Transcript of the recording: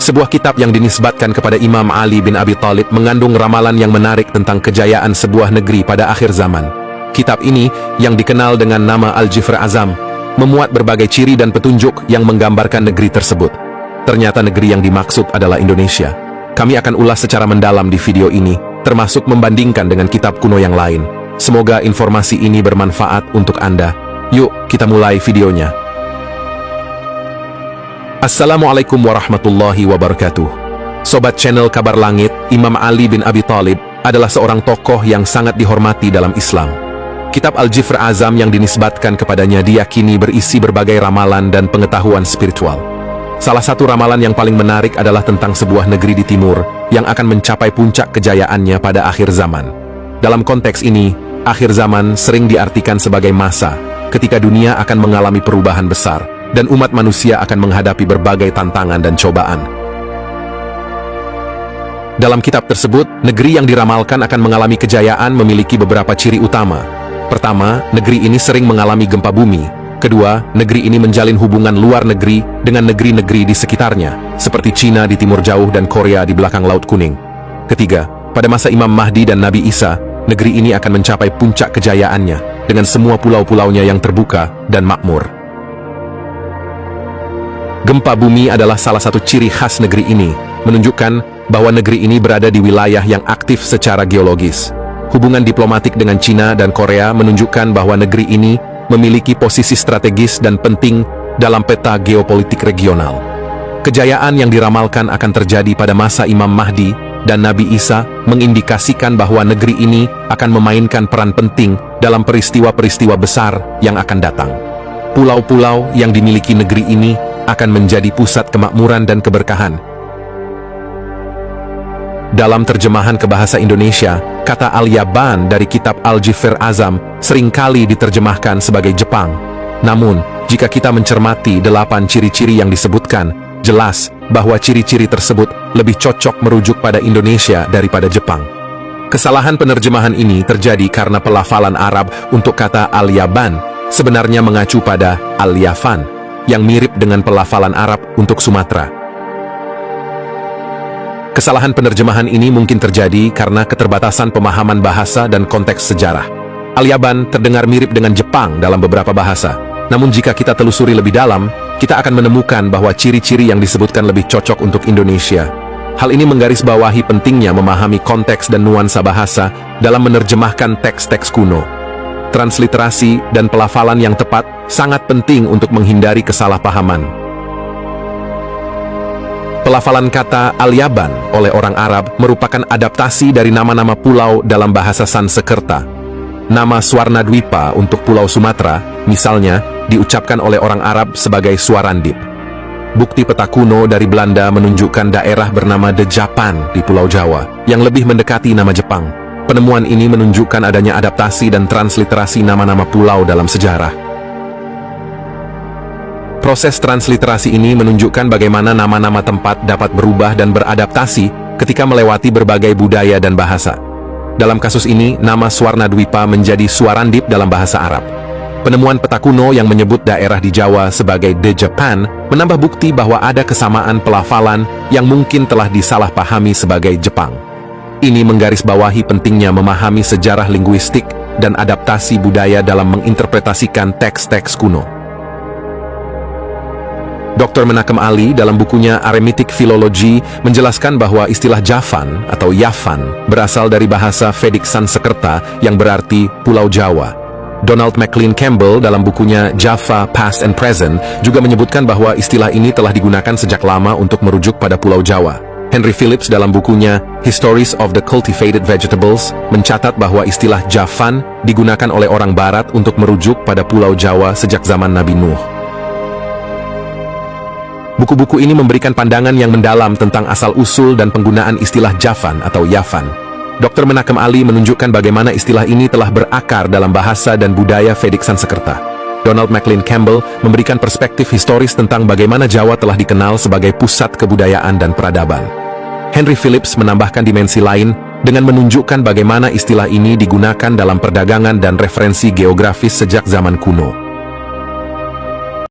Sebuah kitab yang dinisbatkan kepada Imam Ali bin Abi Thalib mengandung ramalan yang menarik tentang kejayaan sebuah negeri pada akhir zaman. Kitab ini, yang dikenal dengan nama Al-Jifr Azam, memuat berbagai ciri dan petunjuk yang menggambarkan negeri tersebut. Ternyata negeri yang dimaksud adalah Indonesia. Kami akan ulas secara mendalam di video ini, termasuk membandingkan dengan kitab kuno yang lain. Semoga informasi ini bermanfaat untuk Anda. Yuk, kita mulai videonya. Assalamualaikum warahmatullahi wabarakatuh. Sobat channel Kabar Langit, Imam Ali bin Abi Thalib adalah seorang tokoh yang sangat dihormati dalam Islam. Kitab Al-Jifr Azam yang dinisbatkan kepadanya diyakini berisi berbagai ramalan dan pengetahuan spiritual. Salah satu ramalan yang paling menarik adalah tentang sebuah negeri di timur yang akan mencapai puncak kejayaannya pada akhir zaman. Dalam konteks ini, akhir zaman sering diartikan sebagai masa ketika dunia akan mengalami perubahan besar dan umat manusia akan menghadapi berbagai tantangan dan cobaan. Dalam kitab tersebut, negeri yang diramalkan akan mengalami kejayaan memiliki beberapa ciri utama. Pertama, negeri ini sering mengalami gempa bumi. Kedua, negeri ini menjalin hubungan luar negeri dengan negeri-negeri di sekitarnya, seperti Cina di timur jauh dan Korea di belakang Laut Kuning. Ketiga, pada masa Imam Mahdi dan Nabi Isa, negeri ini akan mencapai puncak kejayaannya dengan semua pulau-pulaunya yang terbuka dan makmur. Gempa bumi adalah salah satu ciri khas negeri ini, menunjukkan bahwa negeri ini berada di wilayah yang aktif secara geologis. Hubungan diplomatik dengan Cina dan Korea menunjukkan bahwa negeri ini memiliki posisi strategis dan penting dalam peta geopolitik regional. Kejayaan yang diramalkan akan terjadi pada masa Imam Mahdi dan Nabi Isa mengindikasikan bahwa negeri ini akan memainkan peran penting dalam peristiwa-peristiwa besar yang akan datang. Pulau-pulau yang dimiliki negeri ini akan menjadi pusat kemakmuran dan keberkahan. Dalam terjemahan ke bahasa Indonesia, kata Al-Yaban dari kitab Al-Jifr Azam seringkali diterjemahkan sebagai Jepang. Namun, jika kita mencermati 8 ciri-ciri yang disebutkan, jelas bahwa ciri-ciri tersebut lebih cocok merujuk pada Indonesia daripada Jepang. Kesalahan penerjemahan ini terjadi karena pelafalan Arab untuk kata Al-Yaban sebenarnya mengacu pada Al-Yavan, yang mirip dengan pelafalan Arab untuk Sumatera. Kesalahan penerjemahan ini mungkin terjadi karena keterbatasan pemahaman bahasa dan konteks sejarah. Al-Yaban terdengar mirip dengan Jepang dalam beberapa bahasa. Namun jika kita telusuri lebih dalam, kita akan menemukan bahwa ciri-ciri yang disebutkan lebih cocok untuk Indonesia. Hal ini menggarisbawahi pentingnya memahami konteks dan nuansa bahasa dalam menerjemahkan teks-teks kuno. Transliterasi dan pelafalan yang tepat sangat penting untuk menghindari kesalahpahaman. Pelafalan kata Al-Yaban oleh orang Arab merupakan adaptasi dari nama-nama pulau dalam bahasa Sanskerta. Nama Swarnadwipa untuk Pulau Sumatera, misalnya, diucapkan oleh orang Arab sebagai Suarandip. Bukti peta kuno dari Belanda menunjukkan daerah bernama De Japan di Pulau Jawa, yang lebih mendekati nama Jepang. Penemuan ini menunjukkan adanya adaptasi dan transliterasi nama-nama pulau dalam sejarah. Proses transliterasi ini menunjukkan bagaimana nama-nama tempat dapat berubah dan beradaptasi ketika melewati berbagai budaya dan bahasa. Dalam kasus ini, nama Swarnadwipa menjadi Suarandip dalam bahasa Arab. Penemuan peta kuno yang menyebut daerah di Jawa sebagai De Japan menambah bukti bahwa ada kesamaan pelafalan yang mungkin telah disalahpahami sebagai Jepang. Ini menggarisbawahi pentingnya memahami sejarah linguistik dan adaptasi budaya dalam menginterpretasikan teks-teks kuno. Dr. Menachem Ali dalam bukunya Aramitic Philology menjelaskan bahwa istilah Javan atau Yavan berasal dari bahasa Vedic Sanskerta yang berarti Pulau Jawa. Donald McLean Campbell dalam bukunya Java, Past and Present juga menyebutkan bahwa istilah ini telah digunakan sejak lama untuk merujuk pada Pulau Jawa. Henry Phillips dalam bukunya Histories of the Cultivated Vegetables mencatat bahwa istilah Javan digunakan oleh orang Barat untuk merujuk pada Pulau Jawa sejak zaman Nabi Nuh. Buku-buku ini memberikan pandangan yang mendalam tentang asal-usul dan penggunaan istilah Javan atau Yavan. Dr. Menachem Ali menunjukkan bagaimana istilah ini telah berakar dalam bahasa dan budaya Vedic Sanskerta. Donald McLean Campbell memberikan perspektif historis tentang bagaimana Jawa telah dikenal sebagai pusat kebudayaan dan peradaban. Henry Phillips menambahkan dimensi lain dengan menunjukkan bagaimana istilah ini digunakan dalam perdagangan dan referensi geografis sejak zaman kuno.